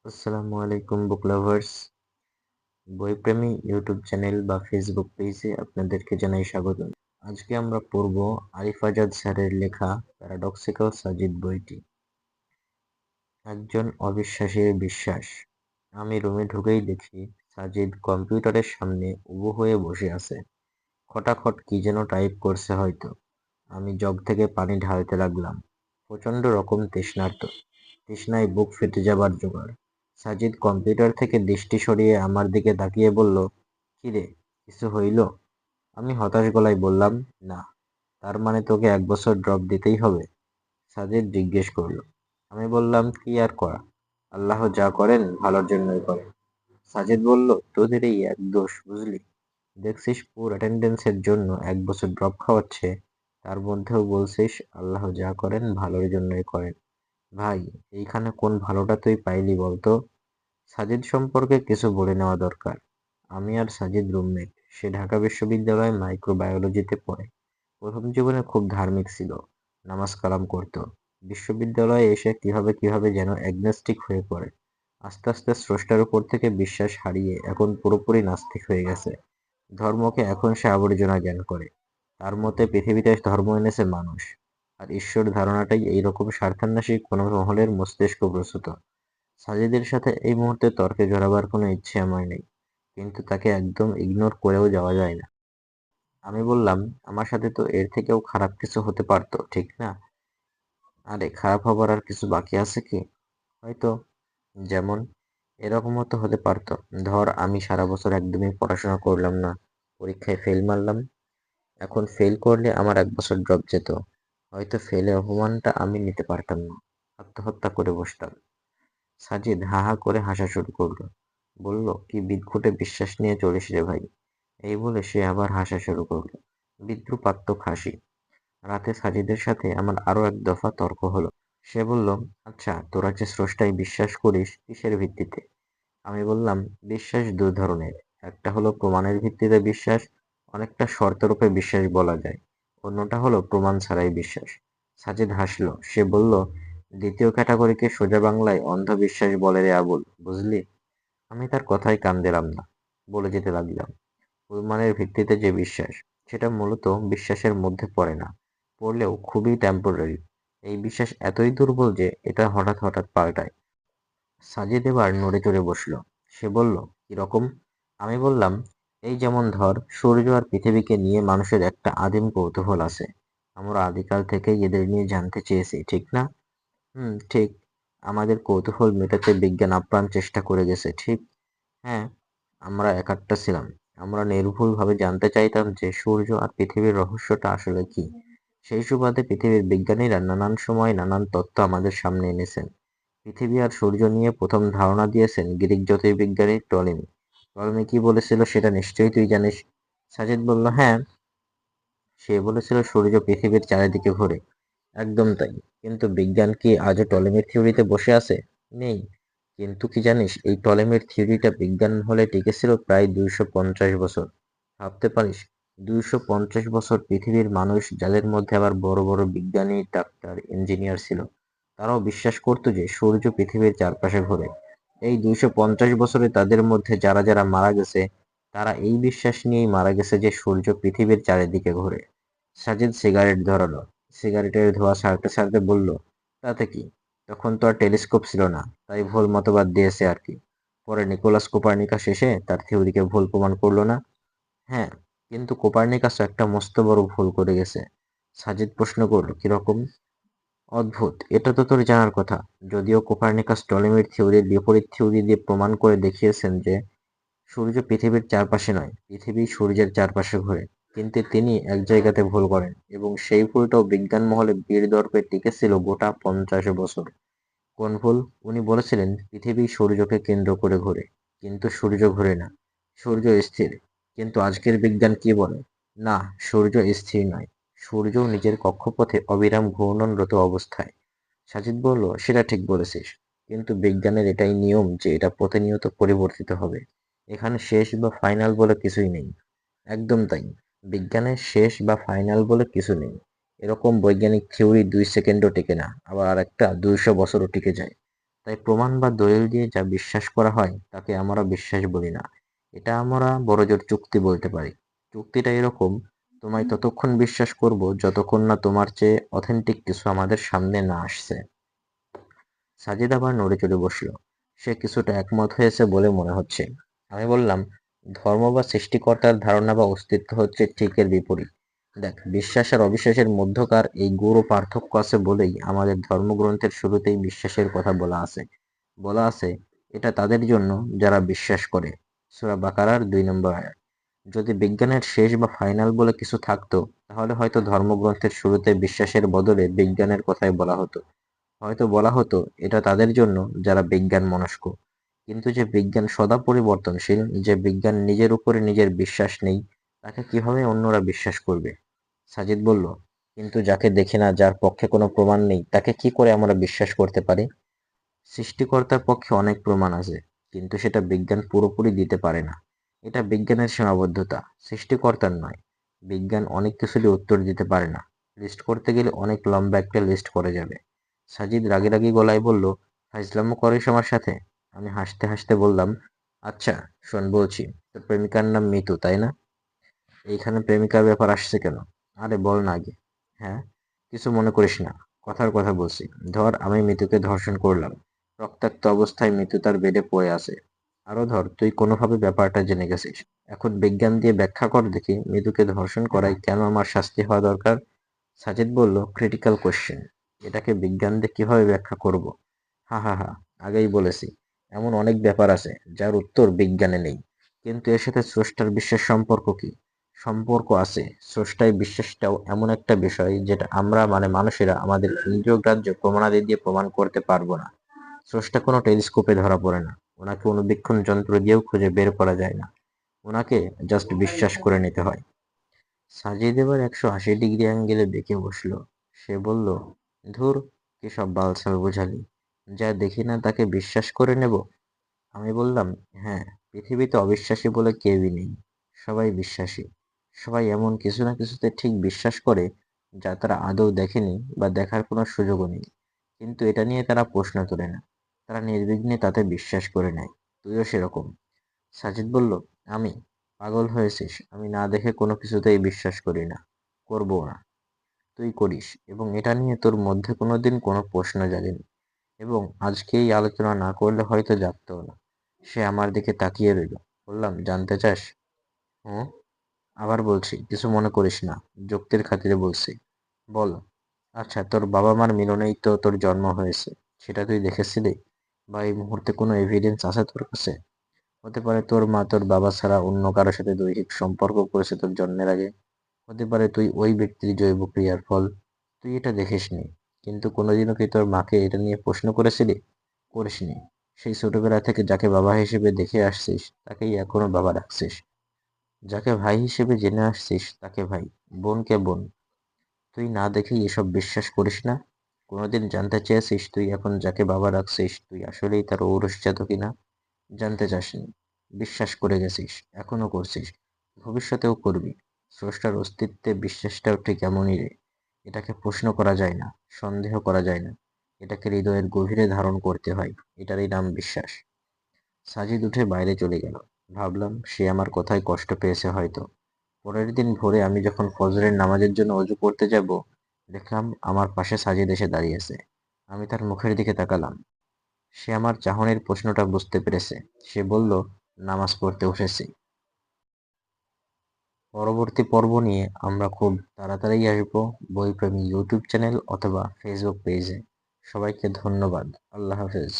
আসসালামু আলাইকুম বুক lovers. বইপ্রেমী YouTube channel বা ফেসবুক পেজে আপনাদেরকে জানাই স্বাগতম। আজকে আমরা পড়ব আরিফ আজাদ স্যারের লেখা প্যারাডক্সিক্যাল সাজিদ বইটি। একজন অবিশ্বাসীর বিশ্বাস। আমি রুমে ঢুকেই দেখি সাজিদ কম্পিউটারের সামনে উবু হয়ে বসে আছে। খটাখট কি যেন টাইপ করছে হয়তো। আমি জগ থেকে পানি ঢালতে লাগলাম। প্রচণ্ড রকম তৃষ্ণায় বুক ফেটে যাবার জোগাড়। সাজিদ কম্পিউটার থেকে দৃষ্টি সরিয়ে আমার দিকে তাকিয়ে বলল, কিরে, কিছু হইল? আমি হতাশ গলায় বললাম, না। তার মানে তোকে 1 বছর ড্রপ দিতেই হবে? সাজিদ জিজ্ঞেস করল। আমি বললাম, কি আর করা, আল্লাহ যা করেন ভালোর জন্যই করেন। সাজিদ বলল, তোদের এই এক দোষ বুঝলি, দেখছিস পুর অ্যাটেন্ডেন্সের জন্য 1 বছর ড্রপ খাওয়াচ্ছে, তার মধ্যেও বলছিস আল্লাহ যা করেন ভালোর জন্যই করেন। ভাই, এইখানে কোন ভালোটা তুই পাইলি বলতো? সাজিদ সম্পর্কে কিছু বলে নেওয়া দরকার। আমি আর সাজিদ রুমমেট। সে ঢাকা বিশ্ববিদ্যালয়ে মাইক্রোবায়োলজিতে পড়ে। প্রথম জীবনে খুব ধার্মিক ছিল, নামাজ কালাম করত। বিশ্ববিদ্যালয়ে এসে কিভাবে কিভাবে যেন অ্যাগনস্টিক হয়ে পড়ে। আস্তে আস্তে স্রষ্টার উপর থেকে বিশ্বাস হারিয়ে এখন পুরোপুরি নাস্তিক হয়ে গেছে। ধর্মকে এখন সে আবর্জনা জ্ঞান করে। তার মতে পৃথিবীতে ধর্ম এনেছে মানুষ, আর ঈশ্বর ধারণাটাই এইরকম স্বার্থান্বেষী কোনো মহলের মস্তিষ্ক প্রসূত। সাজিদের সাথে এই মুহূর্তে তর্কে জড়াবার কোনো ইচ্ছে আমার নেই, কিন্তু তাকে একদম ইগনোর করেও যাওয়া যায় না। আমি বললাম, আমার সাথে তো এর থেকেও খারাপ কিছু হতে পারতো, ঠিক না? আরে খারাপ হবার আর কিছু বাকি আছে কি? হয়তো। যেমন? এরকমও তো হতে পারতো। ধর আমি সারা বছর একদমই পড়াশোনা করলাম না, পরীক্ষায় ফেল মারলাম। এখন ফেল করলে আমার 1 বছর ড্রপ যেত। হয়তো ফেলের অপমানটা আমি নিতে পারতাম না, আত্মহত্যা করে বসতাম। সাজিদ হা হা করে হাসা শুরু করলো। বলল, কি বিদঘুটে বিশ্বাস নিয়ে চলিস রে ভাই। এই বলে সে আবার হাসা শুরু করলো, বিদ্রুপাত্মক হাসি। রাতে সাজিদের সাথে আমার আরো এক দফা তর্ক হলো। সে বলল, আচ্ছা তোরা যে স্রষ্টায় বিশ্বাস করিস কিসের ভিত্তিতে? আমি বললাম, বিশ্বাস দুই ধরনের। একটা হলো প্রমাণের ভিত্তিতে বিশ্বাস, অনেকটা শর্তরূপে বিশ্বাস বলা যায়। অন্যটা হলো প্রমাণ ছাড়াই বিশ্বাস। সাজিদ হাসলো। সে বলল, দ্বিতীয় ক্যাটাগরিকে সোজা বাংলায় অন্ধবিশ্বাস বলে রে আবুল, বুঝলি? আমি তার কথায় কান দিলাম না, বলে যেতে লাগলাম, প্রমাণের ভিত্তিতে যে বিশ্বাস, সেটা মূলত বিশ্বাসের মধ্যে পড়ে না, পড়লেও খুবই টেম্পোরারি। এই বিশ্বাস এতই দুর্বল যে এটা হঠাৎ হঠাৎ পাল্টায়। সাজিদ এবার নড়ে চড়ে বসলো। সে বলল, কিরকম? আমি বললাম, এই যেমন ধর, সূর্য আর পৃথিবীকে নিয়ে মানুষের একটা আদিম কৌতূহল আছে। আমরা আদিকাল থেকেই এদের নিয়ে জানতে চেয়েছি, ঠিক না? ঠিক। আমাদের কৌতূহল মেটাতে বিজ্ঞান আপ্রাণ চেষ্টা করে গেছে, ঠিক? হ্যাঁ, আমরা একাট্টা ছিলাম। আমরা নির্ভুলভাবে জানতে চাইতাম যে সূর্য আর পৃথিবীর রহস্যটা আসলে কি। সেই সুবাদে পৃথিবীর বিজ্ঞানীরা নানান সময় নানান তত্ত্ব আমাদের সামনে এনেছেন। পৃথিবী আর সূর্য নিয়ে প্রথম ধারণা দিয়েছেন গ্রিক জ্যোতির্বিজ্ঞানী টলেমি। টলেমি কি বলেছিল সেটা নিশ্চয়ই তুই জানিস। সাজিদ বলল, হ্যাঁ। সে বলেছিল সূর্য পৃথিবীর চারিদিকে ঘোরে। একদম তাই। কিন্তু বিজ্ঞান কি আজও টলেমির থিওরিতে বসে আছে? নেই। কিন্তু কি জানিস, এই টলেমির থিওরিটা বিজ্ঞান হলে টিকেছিল প্রায় 250 বছর। ভাবতে পারিস, 250 বছর পৃথিবীর মানুষ, যাদের মধ্যে আবার বড় বড় বিজ্ঞানী, ডাক্তার, ইঞ্জিনিয়ার ছিল, তারাও বিশ্বাস করতো যে সূর্য পৃথিবীর চারপাশে ঘোরে। এই 250 বছরে তাদের মধ্যে যারা যারা মারা গেছে, তারা এই বিশ্বাস নিয়েই মারা গেছে যে সূর্য পৃথিবীর চারিদিকে ঘোরে। সাজিদ সিগারেট ধরালো। সিগারেটের ধোঁয়া ছাড়তে ছাড়তে বলল, তাতে কি, তখন তো আর টেলিস্কোপ ছিল না, তাই ভুল মতবাদ দিয়েছে আর কি। পরে নিকোলাস কোপার্নিকাস এসে তার থিওরিকে ভুল প্রমাণ করলো না? হ্যাঁ, কিন্তু কোপার্নিকাসও একটা মস্ত বড় ভুল করে গেছে। সাজিদ প্রশ্ন করল, কিরকম? অদ্ভুত, এটা তো তোর জানার কথা। যদিও কোপার্নিকাস টলেমির থিওরির বিপরীত থিওরি দিয়ে প্রমাণ করে দেখিয়েছেন যে সূর্য পৃথিবীর চারপাশে নয়, পৃথিবী সূর্যের চারপাশে ঘোরে। কিন্তু তিনি এক জায়গাতে ভুল করেন, এবং সেই ভুলটাও বিজ্ঞান মহলে বীরদর্পে টিকেছিল গোটা 50 বছর। কোন ভুল? উনি বলেছিলেন পৃথিবী সূর্যকে কেন্দ্র করে ঘোরে, কিন্তু সূর্য ঘোরে না, সূর্য স্থির। কিন্তু আজকের বিজ্ঞান কি বলে? না, সূর্য স্থির নয়, সূর্য নিজের কক্ষপথে অবিরাম ঘূর্ণনরত অবস্থায়। সাজিদ বলল, সেটা ঠিক বলেছিস, কিন্তু বিজ্ঞানের এটাই নিয়ম যে এটা প্রতিনিয়ত পরিবর্তিত হবে। এখানে শেষ বা ফাইনাল বলে কিছুই নেই। একদম তাই। বিজ্ঞানের শেষ বা ফাইনাল বলে কিছু নেই। এরকম বৈজ্ঞানিক থিওরি 2 সেকেন্ডও টেকে না, আবার আরেকটা 200 বছরও টিকে যায়। তাই প্রমাণ বা দলিল দিয়ে যা বিশ্বাস করা হয় তাকে আমরা বিশ্বাস বলি না। এটা আমরা বড়জোর চুক্তি বলতে পারি। চুক্তিটা এরকম, তোমায় ততক্ষণ বিশ্বাস করব যতক্ষণ না তোমার চেয়ে অথেন্টিক কিছু আমাদের সামনে না আসছে। সাজিদ আবার নড়ে চড়ে বসল। সে কিছুটা একমত হয়েছে বলে মনে হচ্ছে। আমি বললাম, ধর্ম বা সৃষ্টিকর্তার ধারণা বা অস্তিত্ব হচ্ছে ঠিক এর বিপরীত। দেখ, বিশ্বাস আর অবিশ্বাসের মধ্যকার এই গৌর পার্থক্য আছে বলেই আমাদের ধর্মগ্রন্থের শুরুতেই বিশ্বাসের কথা বলা আছে, এটা তাদের জন্য যারা বিশ্বাস করে। সূরা বাকারার ২ নম্বর আয়াত। যদি বিজ্ঞানের শেষ বা ফাইনাল বলে কিছু থাকতো, তাহলে হয়তো ধর্মগ্রন্থের শুরুতে বিশ্বাসের বদলে বিজ্ঞানের কথাই বলা হতো। হয়তো বলা হতো এটা তাদের জন্য যারা বিজ্ঞান মনস্ক। কিন্তু যে বিজ্ঞান সদা পরিবর্তনশীল, যে বিজ্ঞান নিজের উপরে নিজের বিশ্বাস নেই, তাকে কিভাবে অন্যরা বিশ্বাস করবে? সাজিদ বলল, কিন্তু যাকে দেখি না, যার পক্ষে কোনো প্রমাণ নেই, তাকে কি করে আমরা বিশ্বাস করতে পারি? সৃষ্টিকর্তার পক্ষে অনেক প্রমাণ আছে, কিন্তু সেটা বিজ্ঞান পুরোপুরি দিতে পারে না। এটা বিজ্ঞানের সীমাবদ্ধতা, সৃষ্টিকর্তার নয়। বিজ্ঞান অনেক কিছুরই উত্তর দিতে পারে না। লিস্ট করতে গেলে অনেক লম্বা একটা লিস্ট করে যাবে। সাজিদ রাগী রাগী গলায় বলল, ফাইজলামো করিস আমার সাথে? আমি হাসতে হাসতে বললাম, আচ্ছা শোন বলছি, তোর প্রেমিকার নাম মিতু, তাই না? এইখানে প্রেমিকার ব্যাপার আসছে কেন? আরে বল না আগে। হ্যাঁ, কিছু মনে করিস না, কথার কথা বলছি। ধর আমি মিতুকে ধর্ষণ করলাম, রক্তাক্ত অবস্থায় মিতু তার বেডে পড়ে আছে। আরো ধর তুই কোনোভাবে ব্যাপারটা জেনে গেছিস। এখন বিজ্ঞান দিয়ে ব্যাখ্যা কর দেখি, মিতুকে ধর্ষণ করায় কেন আমার শাস্তি হওয়া দরকার? সাজিদ বলল, ক্রিটিক্যাল কোশ্চেন। এটাকে বিজ্ঞান দিয়ে কিভাবে ব্যাখ্যা করব? হা হা হা, আগেই বলেছি, এমন অনেক ব্যাপার আছে যার উত্তর বিজ্ঞানে নেই। কিন্তু এর সাথে স্রষ্টার বিশ্বাস সম্পর্ক কি? সম্পর্ক আছে। স্রষ্টায় বিশ্বাসটাও এমন একটা বিষয় যেটা আমরা মানে মানুষেরা আমাদের ইন্দ্রিয়গ্রাহ্য প্রমাণাদি দিয়ে প্রমাণ করতে পারবো না। স্রষ্টা কোনো টেলিস্কোপে ধরা পড়ে না। ওনাকে অনুবীক্ষণ যন্ত্র দিয়েও খুঁজে বের করা যায় না। ওনাকে জাস্ট বিশ্বাস করে নিতে হয়। সাজিদ এবার ১৮০ ডিগ্রি অ্যাঙ্গেলে বেঁকে বসল। সে বলল, ধুর, কি সব বালছাল বোঝালি! যা দেখি না তাকে বিশ্বাস করে নেব? আমি বললাম, হ্যাঁ, পৃথিবীতে অবিশ্বাসী বলে কেউই নেই। সবাই বিশ্বাসী। সবাই এমন কিছু না কিছুতে ঠিক বিশ্বাস করে যা তারা আদৌ দেখেনি বা দেখার কোনো সুযোগও নেই। কিন্তু এটা নিয়ে তারা প্রশ্ন তোলে না। তারা নির্বিঘ্নে তাতে বিশ্বাস করে নেয়। তুইও সেরকম। সাজিদ বলল, আমি? পাগল হয়েছিস? আমি না দেখে কোনো কিছুতেই বিশ্বাস করি না, করবও না। তুই করিস, এবং এটা নিয়ে তোর মধ্যে কোনোদিন কোনো প্রশ্ন জাগেনি, এবং আজকে এই আলোচনা না করলে হয়তো জাগতেও না। সে আমার দিকে তাকিয়ে রইল। বললাম, জানতে চাস? হুঁ। আবার বলছি, কিছু মনে করিস না, যুক্তির খাতিরে বলছি। বল। আচ্ছা, তোর বাবা মার মিলনেই তো তোর জন্ম হয়েছে, সেটা তুই দেখেছিলি? বা এই মুহূর্তে কোনো এভিডেন্স আছে তোর কাছে? হতে পারে তোর মা তোর বাবা ছাড়া অন্য কারো সাথে দৈহিক সম্পর্ক করেছে তোর জন্মের আগে। হতে পারে তুই ওই ব্যক্তির জৈব ক্রিয়ার ফল। তুই এটা দেখিসনি, কিন্তু কোনোদিনও কি তোর মাকে এটা নিয়ে প্রশ্ন করেছিলি? করিসনি। সেই ছোটবেলা থেকে যাকে বাবা হিসেবে দেখে আসছিস তাকেই এখনো বাবা ডাকছিস। যাকে ভাই হিসেবে জেনে আসছিস তাকে ভাই, বোনকে বোন। তুই না দেখেই এসব বিশ্বাস করিস না? কোনোদিন জানতে চেয়েছিস তুই এখন যাকে বাবা ডাকছিস তুই আসলেই তার ঔরসজাত কিনা? জানতে চাসনি। বিশ্বাস করে গেছিস, এখনো করছিস, ভবিষ্যতেও করবি। স্রষ্টার অস্তিত্বে বিশ্বাসটাও ঠিক এমনই রে। এটাকে প্রশ্ন করা যায় না, সন্দেহ করা যায় না। এটাকে হৃদয়ের গভীরে ধারণ করতে হয়। এটারই নাম বিশ্বাস। সাজিদ উঠে বাইরে চলে গেল। ভাবলাম সে আমার কথায় কষ্ট পেয়েছে হয়তো। পরের দিন ভোরে আমি যখন ফজরের নামাজের জন্য অজু করতে যাব, দেখলাম আমার পাশে সাজিদ এসে দাঁড়িয়েছে। আমি তার মুখের দিকে তাকালাম। সে আমার চাহনির প্রশ্নটা বুঝতে পেরেছে। সে বলল, নামাজ পড়তে উঠেছি। পরবর্তী পর্ব নিয়ে আমরা খুব তাড়াতাড়ি আসবো বইপ্রেমী ইউটিউব চ্যানেল অথবা ফেসবুক পেজে। সবাইকে ধন্যবাদ। আল্লাহ হাফেজ।